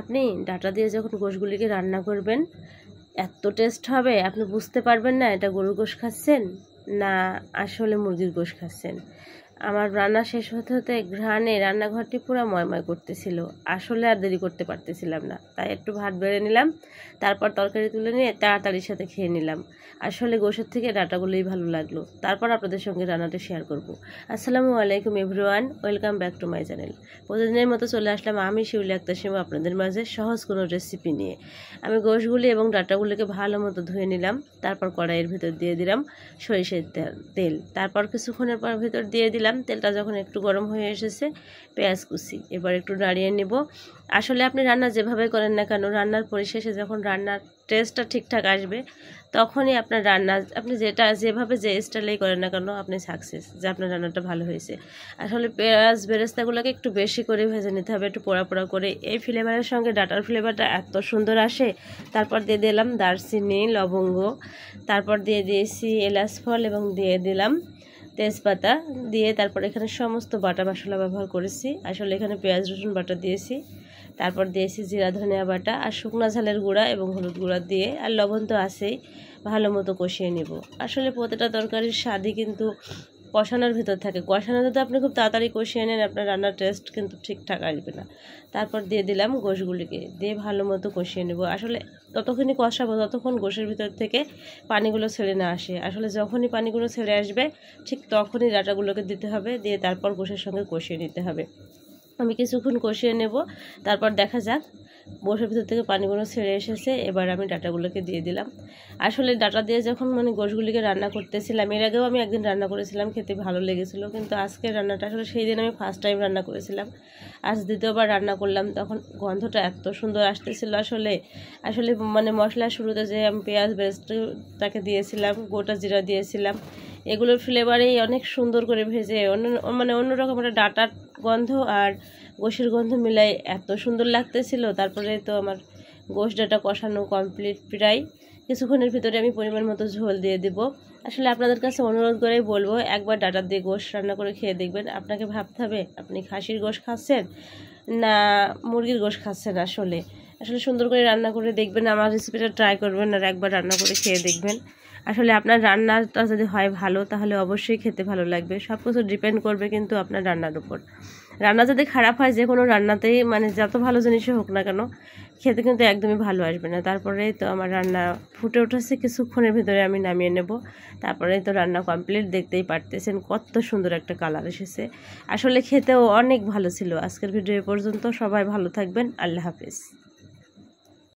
আপনি ডাটা দিয়ে যখন গোশগুলিকে রান্না করবেন এত টেস্ট হবে, আপনি বুঝতে পারবেন না এটা গরুর গোশ খাচ্ছেন না আসলে মুরগির গোশ খাচ্ছেন। আমার রান্না শেষ হতে হতে ঘ্রাণে রান্নাঘরটি পুরো ময়ময় করতেছিল। আসলে আর দেরি করতে পারতেছিলাম না, তাই একটু ভাত বেড়ে নিলাম, তারপর তরকারি তুলে নিয়ে তাড়াতাড়ির সাথে খেয়ে নিলাম। আসলে গোশের থেকে ডাটাগুলোই ভালো লাগলো। তারপর আপনাদের সঙ্গে রান্নাটা শেয়ার করব। আসসালামু আলাইকুম everyone, welcome back to my channel. প্রতিদিনের মতো চলে আসলাম আমি শিউলি আক্তার শিমু আপনাদের মাঝে সহজ কোনো রেসিপি নিয়ে। আমি গোশগুলি এবং ডাটাগুলিকে ভালো মতো ধুয়ে নিলাম, তারপর কড়াইয়ের ভিতর দিয়ে দিলাম সরিষার তেল, তারপর কিছুক্ষণের পর ভিতর দিয়ে দিলাম তেলটা যখন একটু গরম হয়ে এসেছে পেঁয়াজ কুচি। এবার একটু নাড়িয়ে নেব। আসলে আপনি রান্না যেভাবে করেন না কেন, রান্নার পরিশেষে যখন রান্নার টেস্টটা ঠিকঠাক আসবে তখনই আপনার রান্না আপনি যেভাবে যে স্টাইলেই করেন না কেন আপনি সাকসেস, যে আপনার রান্নাটা ভালো হয়েছে। আসলে পেঁয়াজ বেরেস্তাগুলোকে একটু বেশি করে ভেজে নিতে হবে, একটু পোড়া পোড়া করে। এই ফ্লেভারের সঙ্গে ডাটার ফ্লেভারটা এত সুন্দর আসে। তারপর দিয়ে দিলাম দারচিনি, লবঙ্গ, তারপর দিয়ে দিয়েছি এলাচ ফল এবং দিয়ে দিলাম তেজপাতা দিয়ে তারপর এখানে সমস্ত বাটা মশলা ব্যবহার করেছি। আসলে এখানে পেঁয়াজ রসুন বাটা দিয়েছি, তারপর দিয়েছি জিরা ধনিয়া বাটা আর শুকনো ঝালের গুঁড়া এবং হলুদ গুঁড়া দিয়ে, আর লবণ তো আছেই, ভালো মতো কষিয়ে নিব। আসলে প্রতিটা তরকারির স্বাদই কিন্তু কষানোর ভিতর থাকে। কষানো যদি আপনি খুব তাড়াতাড়ি কষিয়ে নেন আপনার রান্নার টেস্ট কিন্তু ঠিকঠাক আসবে না। তারপর দিয়ে দিলাম গোশগুলিকে, দিয়ে ভালো মতো কষিয়ে নেব। আসলে ততক্ষণই কষাবো ততক্ষণ গোশের ভিতর থেকে পানিগুলো ছেড়ে না আসে। আসলে যখনই পানিগুলো ছেড়ে আসবে ঠিক তখনই ডাটাগুলোকে দিতে হবে, দিয়ে তারপর গোশের সঙ্গে কষিয়ে নিতে হবে। আমি কিছুক্ষণ কষিয়ে নেব, তারপর দেখা যাক গোশের ভিতর থেকে পানিগুলো ছেড়ে এসেছে। এবার আমি ডাটাগুলোকে দিয়ে দিলাম। আসলে ডাটা দিয়ে যখন গোশগুলিকে রান্না করতেছিলাম, এর আগেও আমি একদিন রান্না করেছিলাম, খেতে ভালো লেগেছিলো, কিন্তু আজকের রান্নাটা আসলে সেই দিন আমি ফার্স্ট টাইম রান্না করেছিলাম। আজ দ্বিতীয়বার রান্না করলাম, তখন গন্ধটা এত সুন্দর আসতেছিল। আসলে মশলার শুরুতে যে আমি পেঁয়াজ বেরেস্তাটাকে দিয়েছিলাম, গোটা জিরা দিয়েছিলাম, এগুলোর ফ্লেভারেই অনেক সুন্দর করে ভেজে অন্যরকম একটা ডাটার গন্ধ আর গোশের গন্ধ মিলাই এত সুন্দর লাগতেছিল। তারপরে তো আমার গোশ ডাটা কষানো কমপ্লিট প্রায়। কিছুক্ষণের ভিতরে আমি পরিমাণ মতো ঝোল দিয়ে দেব। আসলে আপনাদের কাছে অনুরোধ করেই বলবো একবার ডাটা দিয়ে গোশ রান্না করে খেয়ে দেখবেন। আপনাকে ভাবতে হবে আপনি খাসির গোশ খাচ্ছেন না মুরগির গোশ খাচ্ছেন। আসলে সুন্দর করে রান্না করে দেখবেন, আমার রেসিপিটা ট্রাই করবেন আর একবার রান্না করে খেয়ে দেখবেন। আসলে আপনার রান্নাটা যদি হয় ভালো তাহলে অবশ্যই খেতে ভালো লাগবে। সব কিছু ডিপেন্ড করবে কিন্তু আপনার রান্নার উপর। রান্না যদি খারাপ হয় যে কোনো রান্নাতেই যত ভালো জিনিসই হোক না কেন খেতে কিন্তু একদমই ভালো আসবে না। তারপরে তো আমার রান্না ফুটে উঠেছে, কিছুক্ষণের ভিতরে আমি নামিয়ে নেব। তারপরে তো রান্না কমপ্লিট, দেখতেই পারতেছেন কত সুন্দর একটা কালার এসেছে। আসলে খেতেও অনেক ভালো ছিল। আজকের ভিডিও এ পর্যন্ত, সবাই ভালো থাকবেন, আল্লাহ হাফেজ।